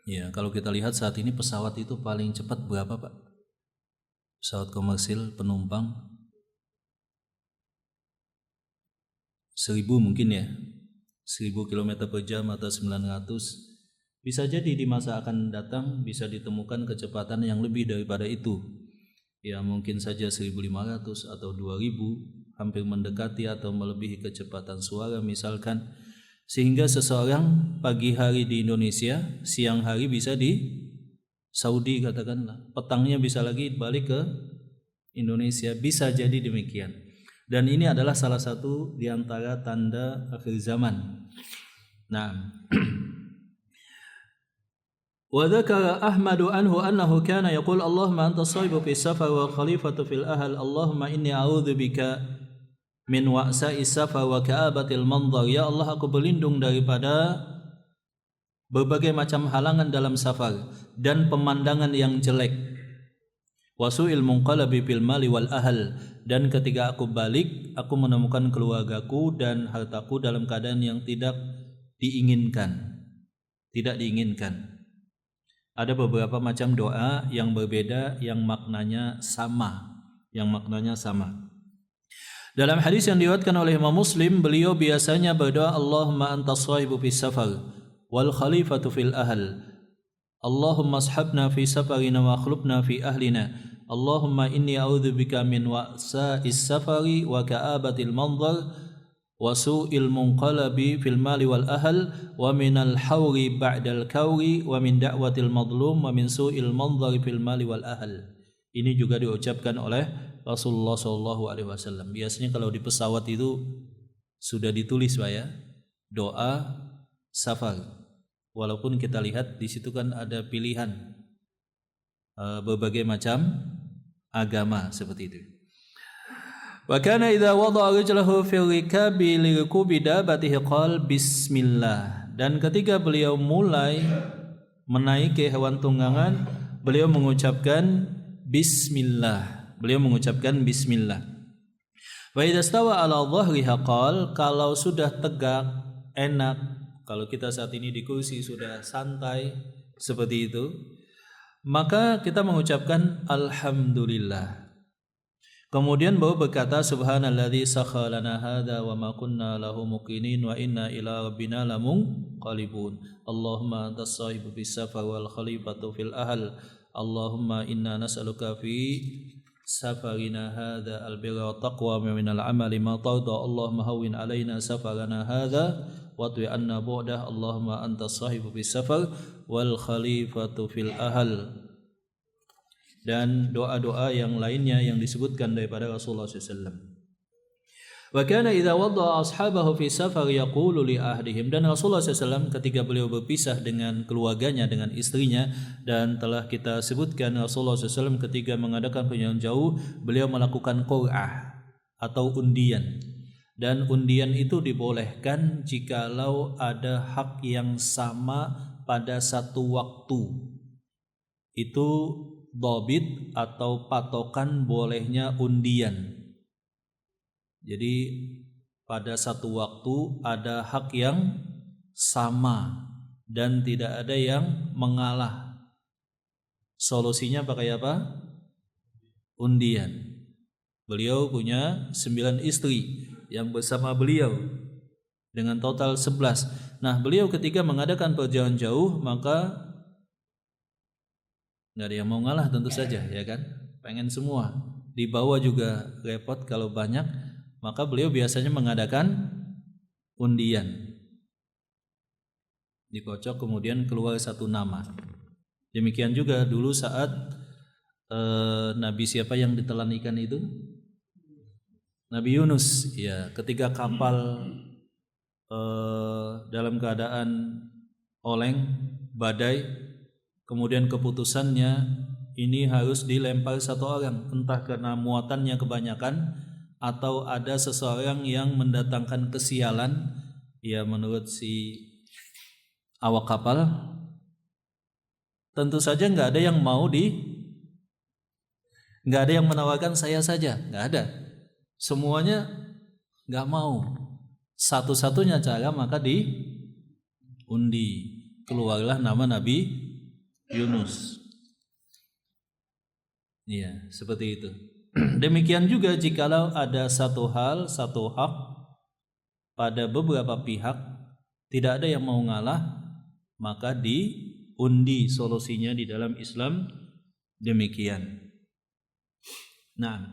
[SPEAKER 1] Ya, kalau kita lihat saat ini pesawat itu paling cepat berapa, Pak? Pesawat komersil penumpang 1000 mungkin ya, 1000 km per jam atau 900. Bisa jadi di masa akan datang bisa ditemukan kecepatan yang lebih daripada itu. Ya mungkin saja 1500 atau 2000, hampir mendekati atau melebihi kecepatan suara misalkan. Sehingga seseorang pagi hari di Indonesia, siang hari bisa di Saudi katakanlah, petangnya bisa lagi balik ke Indonesia, bisa jadi demikian. Dan ini adalah salah satu di antara tanda akhir zaman. Nah, وذكر أحمد عنه أنه كان يقول اللهم أنت الصاحب في السفر والخليفة في الأهل اللهم إني أعوذ بك من وأساء السفر وكآبة المنظر. Ya Allah, aku berlindung daripada berbagai macam halangan dalam safar dan pemandangan yang jelek. Wasu'il munqalabi fil mali wal ahl, dan ketika aku balik aku menemukan keluargaku dan hartaku dalam keadaan yang tidak diinginkan. Ada beberapa macam doa yang berbeda yang maknanya sama. Dalam hadis yang diriwayatkan oleh Imam Muslim, beliau biasanya berdoa Allahumma antas sahibu fis safar wal khalifatu fil ahl. Allahumma ashabna fi safarina wa akhlubna fi ahlina. Allahumma inni a'udzubika min wa'sa'is safari wa ka'abatil manzar wa su'il munqalabi fil mali wal ahl wa minal hawri ba'dal kawri wa min da'watil madlum wa min su'il manzari fil mali wal ahl. Ini juga diucapkan oleh Rasulullah SAW. Biasanya kalau di pesawat itu sudah ditulis Pak ya, doa safar. Walaupun kita lihat di situ kan ada pilihan berbagai macam agama seperti itu. Wa kana idza wada'a rijlahu fi rikabi lirkubi dabatihi qala bismillah. Dan ketika beliau mulai menaiki hewan tunggangan, beliau mengucapkan bismillah. Wa idza stawa ala dhahriha qala, kalau sudah tegak enak, kalau kita saat ini di kursi sudah santai seperti itu, maka kita mengucapkan alhamdulillah. Kemudian beliau berkata subhanalladzi sakhkhara lana hadza wa ma kunna lahu muqinin wa inna ila rabbina lamunqalibun. Allahumma antas sahibu bis safar wal khalifatu fil ahl. Allahumma inna nas'aluka fi safarina hadza al birra wa taqwa wa minal amali ma tarda. Allahumma hawwin alaina safarana hadza wa tu anna bu'dah. Allahumma antas sahibu bis safar wal khalifatu fil ahl. Dan doa-doa yang lainnya yang disebutkan daripada Rasulullah SAW. Wa kana idza wada'a ashabahu fi safar yaqulu li ahdihim, dan Rasulullah SAW ketika beliau berpisah dengan keluarganya, dengan istrinya, dan telah kita sebutkan Rasulullah SAW ketika mengadakan perjalanan jauh beliau melakukan qur'ah atau undian, dan undian itu dibolehkan jikalau ada hak yang sama pada satu waktu. Itu dhabit atau patokan bolehnya undian. Jadi pada satu waktu ada hak yang sama dan tidak ada yang mengalah. Solusinya pakai apa? Undian. Beliau punya 9 istri yang bersama beliau dengan total 11. Nah, beliau ketika mengadakan perjalanan jauh maka nggak ada yang mau ngalah tentu saja, ya kan? Pengen semua. Dibawa juga repot kalau banyak, maka beliau biasanya mengadakan undian. Dikocok kemudian keluar satu nama. Demikian juga dulu saat Nabi siapa yang ditelan ikan itu? Nabi Yunus. Ya, ketika kapal dalam keadaan oleng, badai, kemudian keputusannya ini harus dilempar satu orang, entah karena muatannya kebanyakan atau ada seseorang yang mendatangkan kesialan, ya menurut si awak kapal. Tentu saja nggak ada yang nggak ada yang menawarkan saya saja, nggak ada. Semuanya nggak mau. Satu-satunya cara maka diundi. Keluarlah nama Nabi Yunus. Iya, seperti itu. Demikian juga jikalau ada satu hal, satu hak pada beberapa pihak tidak ada yang mau ngalah, maka diundi solusinya di dalam Islam demikian. Nah,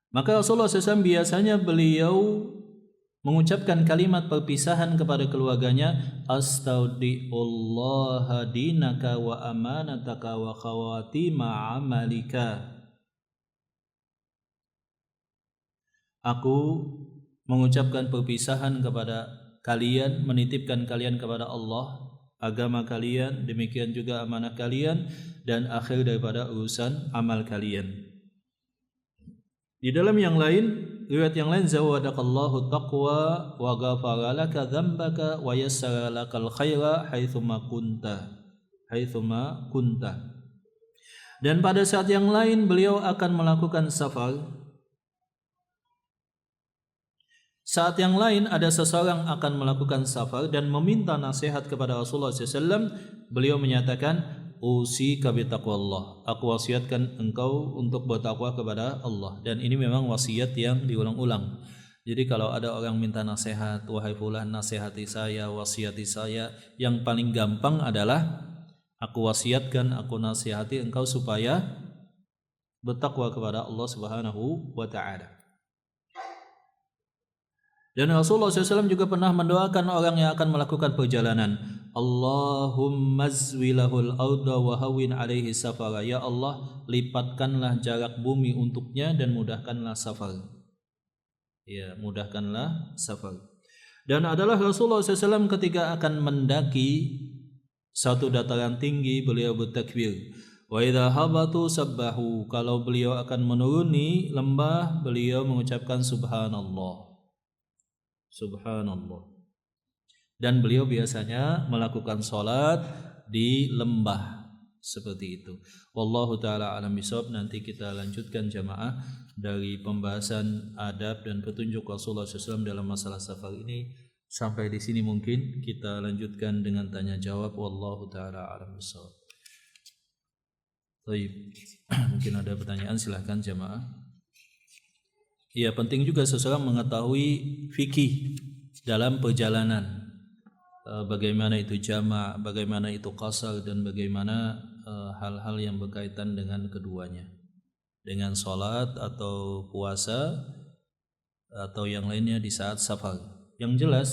[SPEAKER 1] maka Rasulullah SAW biasanya beliau mengucapkan kalimat perpisahan kepada keluarganya, astaudiullaha dinaka wa amanataka wa khawatima amalika. Aku mengucapkan perpisahan kepada kalian, menitipkan kalian kepada Allah, agama kalian, demikian juga amanah kalian, dan akhir daripada urusan amal kalian. Di dalam yang lain, riwayat yang lain, zawadakallahu taqwa wa ghafara laka dzambaka wa yassara lakal khaira haitsuma kunta. Dan pada saat yang lain beliau akan melakukan safar. Saat yang lain ada seseorang akan melakukan safar dan meminta nasihat kepada Rasulullah SAW. Beliau menyatakan, usika bitaqwallah, aku wasiatkan engkau untuk bertakwa kepada Allah. Dan ini memang wasiat yang diulang-ulang. Jadi kalau ada orang minta nasihat, wahai fulan nasihati saya, wasiati saya, yang paling gampang adalah aku wasiatkan, aku nasihati engkau supaya bertakwa kepada Allah Subhanahu wa ta'ala. Dan Rasulullah SAW juga pernah mendoakan orang yang akan melakukan perjalanan, Allahumma zwilahul auda wa hawin alaihi safara. Ya Allah, lipatkanlah jarak bumi untuknya dan mudahkanlah safar. Ya, mudahkanlah safar. Dan adalah Rasulullah SAW ketika akan mendaki satu dataran tinggi, beliau bertakbir. Wa idza habatu sabbahu. Kalau beliau akan menuruni lembah, beliau mengucapkan subhanallah. Subhanallah. Dan beliau biasanya melakukan salat di lembah seperti itu. Wallahu taala alam bisawab. Nanti kita lanjutkan jamaah dari pembahasan adab dan petunjuk Rasulullah SAW dalam masalah safar ini. Sampai di sini mungkin kita lanjutkan dengan tanya jawab. Wallahu taala alam bisawab. Baik. Mungkin ada pertanyaan, silahkan jamaah. Ya, penting juga seseorang mengetahui fikih dalam perjalanan. Bagaimana itu jamak, bagaimana itu qasar, dan bagaimana hal-hal yang berkaitan dengan keduanya. Dengan salat atau puasa atau yang lainnya di saat safar. Yang jelas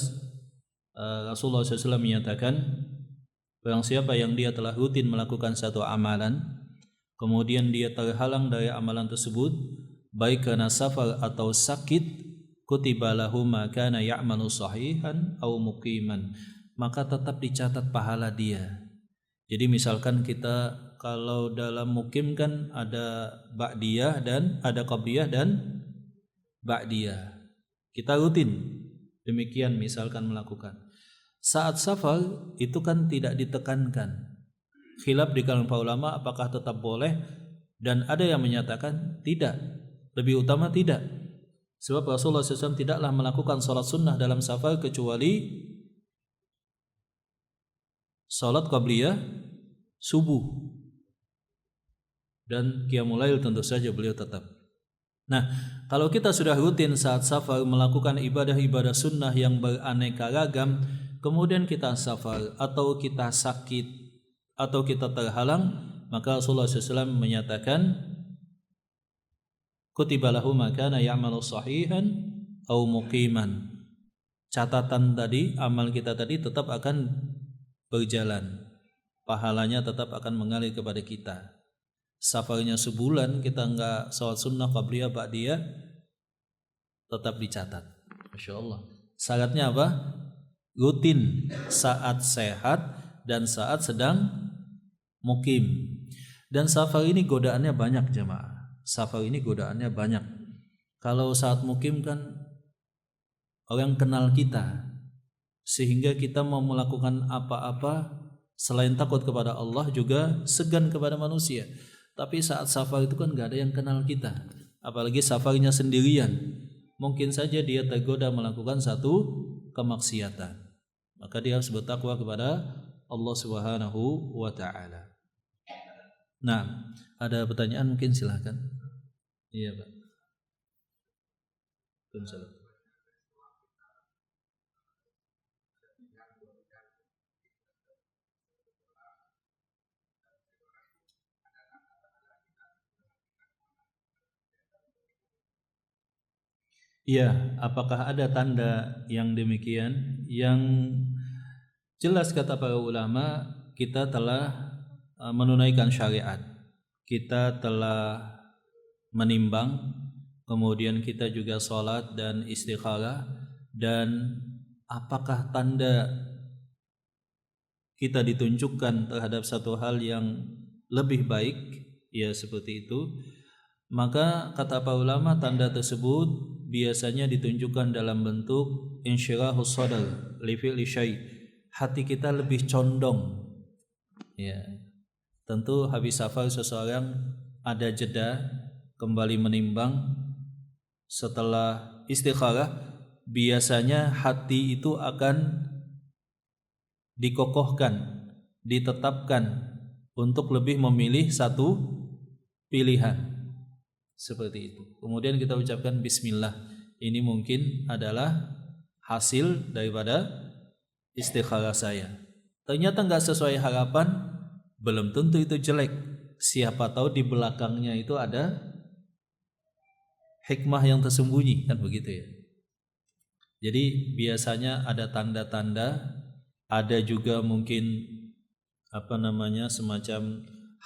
[SPEAKER 1] Rasulullah SAW menyatakan, barang siapa yang dia telah rutin melakukan satu amalan, kemudian dia terhalang dari amalan tersebut, baik karena safar atau sakit, kutiba lahu ma kana ya'malu sahihan aw muqiman, maka tetap dicatat pahala dia. Jadi misalkan kita kalau dalam mukim kan ada ba'diyah dan ada qabliyah dan ba'diyah. Kita rutin demikian misalkan melakukan. Saat safar itu kan tidak ditekankan. Khilaf di kalangan para ulama apakah tetap boleh, dan ada yang menyatakan tidak. Lebih utama tidak. Sebab Rasulullah SAW tidaklah melakukan salat sunnah dalam safar kecuali salat qabliyah subuh. Dan qiyamul lail tentu saja beliau tetap. Nah, kalau kita sudah rutin saat safar melakukan ibadah-ibadah sunnah yang beraneka ragam, kemudian kita safar atau kita sakit atau kita terhalang, maka Rasulullah SAW menyatakan, kutiba lahu ma kana ya'malu sahihan aw muqiman. Catatan tadi, amal kita tadi tetap akan berjalan. Pahalanya tetap akan mengalir kepada kita. Safarnya sebulan kita enggak salat sunnah qabliyah ba'diyah, tetap dicatat. Masya Allah. Syaratnya apa? Rutin saat sehat dan saat sedang mukim. Dan safar ini godaannya banyak jemaah. Safar ini godaannya banyak. Kalau saat mukim kan orang kenal kita, sehingga kita mau melakukan apa-apa selain takut kepada Allah juga segan kepada manusia. Tapi saat safar itu kan gak ada yang kenal kita, apalagi safarnya sendirian. Mungkin saja dia tergoda melakukan satu kemaksiatan, maka dia harus bertakwa kepada Allah Subhanahu wa ta'ala. Nah, ada pertanyaan mungkin silahkan. Iya Pak. Waalaikumsalam. Iya, apakah ada tanda yang demikian? Yang jelas kata para ulama, kita telah menunaikan syariat. Kita telah menimbang, kemudian kita juga sholat dan istikharah. Dan apakah tanda kita ditunjukkan terhadap satu hal yang lebih baik, ya seperti itu, maka kata para ulama tanda tersebut biasanya ditunjukkan dalam bentuk insyirahus sadar li fi'li syai', hati kita lebih condong. Ya, tentu habis safar seseorang ada jeda, kembali menimbang, setelah istikharah biasanya hati itu akan dikokohkan, ditetapkan untuk lebih memilih satu pilihan. Seperti itu. Kemudian kita ucapkan bismillah. Ini mungkin adalah hasil daripada istikharah saya. Ternyata enggak sesuai harapan, belum tentu itu jelek. Siapa tahu di belakangnya itu ada hikmah yang tersembunyi, kan begitu ya. Jadi biasanya ada tanda-tanda, ada juga mungkin semacam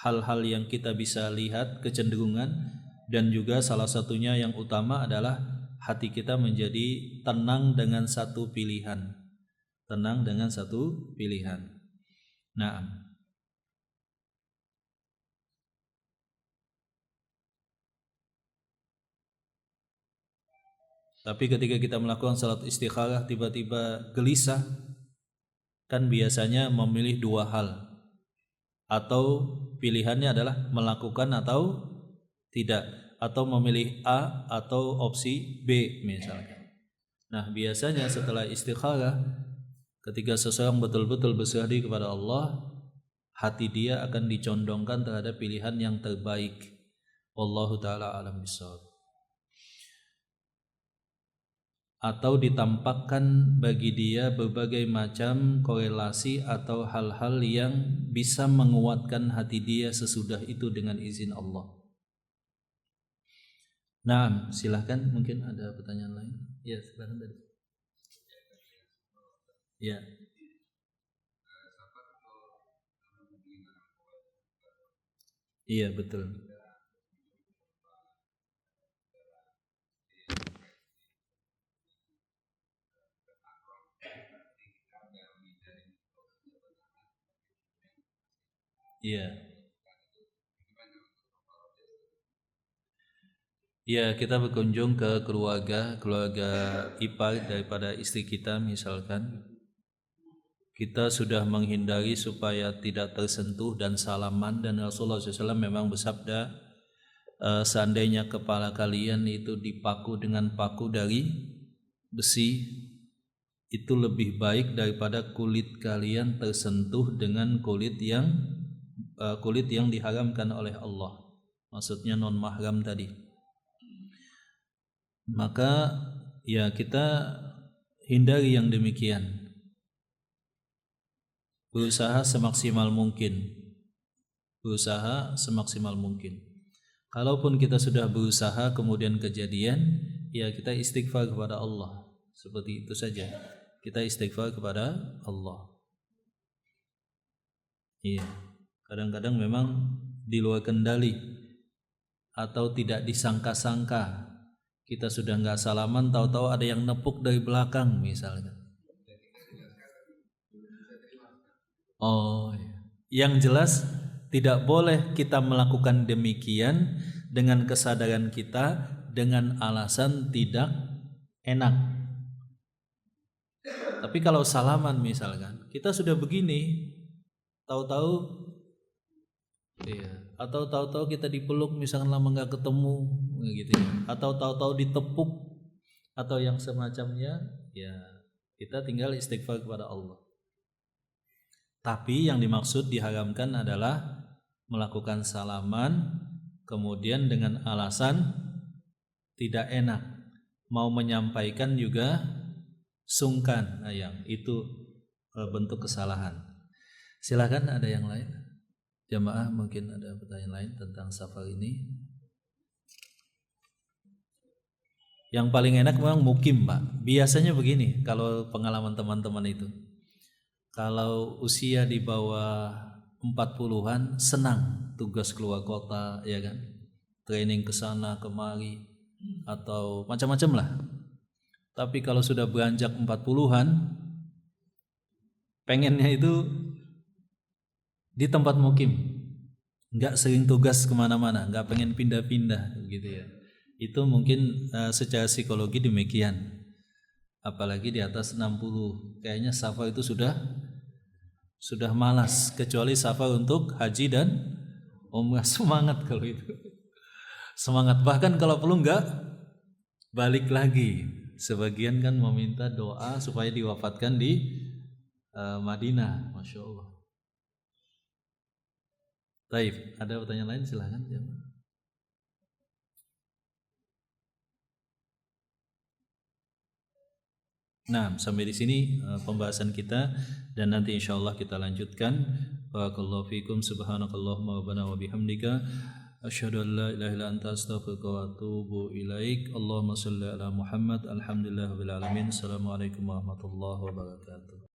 [SPEAKER 1] hal-hal yang kita bisa lihat kecenderungan. Dan juga salah satunya yang utama adalah hati kita menjadi tenang dengan satu pilihan. Tenang dengan satu pilihan. Nah, tapi ketika kita melakukan salat istikharah tiba-tiba gelisah, kan biasanya memilih dua hal. Atau pilihannya adalah melakukan atau tidak, atau memilih A atau opsi B misalnya. Nah, biasanya setelah istikharah, ketika seseorang betul-betul berserah diri kepada Allah, hati dia akan dicondongkan terhadap pilihan yang terbaik. Wallahu taala alam bishawab. Atau ditampakkan bagi dia berbagai macam korelasi atau hal-hal yang bisa menguatkan hati dia sesudah itu dengan izin Allah. Nah, silahkan, mungkin ada pertanyaan lain. Ya, silahkan tadi. Ya. Iya, betul. Iya. Ya, kita berkunjung ke keluarga ipar daripada istri kita misalkan. Kita sudah menghindari supaya tidak tersentuh dan salaman, dan Rasulullah SAW memang bersabda, seandainya kepala kalian itu dipaku dengan paku dari besi, itu lebih baik daripada kulit kalian tersentuh dengan kulit yang diharamkan oleh Allah. Maksudnya non mahram tadi. Maka ya kita hindari yang demikian. Berusaha semaksimal mungkin. Kalaupun kita sudah berusaha kemudian kejadian, ya kita istighfar kepada Allah. Seperti itu saja. Kita istighfar kepada Allah. Iya. Kadang-kadang memang di luar kendali atau tidak disangka-sangka. Kita sudah nggak salaman, tahu-tahu ada yang nepuk dari belakang misalnya. Oh, yang jelas tidak boleh kita melakukan demikian dengan kesadaran kita dengan alasan tidak enak. Tapi kalau salaman misalkan, kita sudah begini, tahu-tahu atau tahu-tahu kita dipeluk misalkan lama nggak ketemu gitu ya, atau tahu-tahu ditepuk atau yang semacamnya, ya kita tinggal istighfar kepada Allah. Tapi yang dimaksud diharamkan adalah melakukan salaman kemudian dengan alasan tidak enak. mau menyampaikan juga sungkan. Nah, yang itu bentuk kesalahan. Silakan, ada yang lain? Jamaah mungkin ada pertanyaan lain tentang safar ini. Yang paling enak memang mukim, Pak. Biasanya begini, kalau pengalaman teman-teman itu, kalau usia di bawah 40-an senang tugas keluar kota, ya kan, training ke sana kemari atau macam-macam lah. Tapi kalau sudah beranjak 40-an, pengennya itu di tempat mukim, nggak sering tugas kemana-mana, nggak pengen pindah-pindah gitu ya. Itu mungkin secara psikologi demikian. Apalagi di atas 60, kayaknya safar itu sudah malas, kecuali safar untuk haji dan umrah. Semangat kalau itu, semangat, bahkan kalau perlu nggak balik lagi. Sebagian kan meminta doa supaya diwafatkan di Madinah. Masya Allah. Baik, ada pertanyaan lain, silakan. Nah, sampai di sini pembahasan kita, dan nanti insyaallah kita lanjutkan. Barakallahu fikum, subhanakallahumma wa bihamdika asyhadu an la ilaha illa anta astaghfiruka wa atubu ilaik. Allahumma shalli ala Muhammad. Alhamdulillahirabbil alamin. Assalamualaikum warahmatullahi wabarakatuh.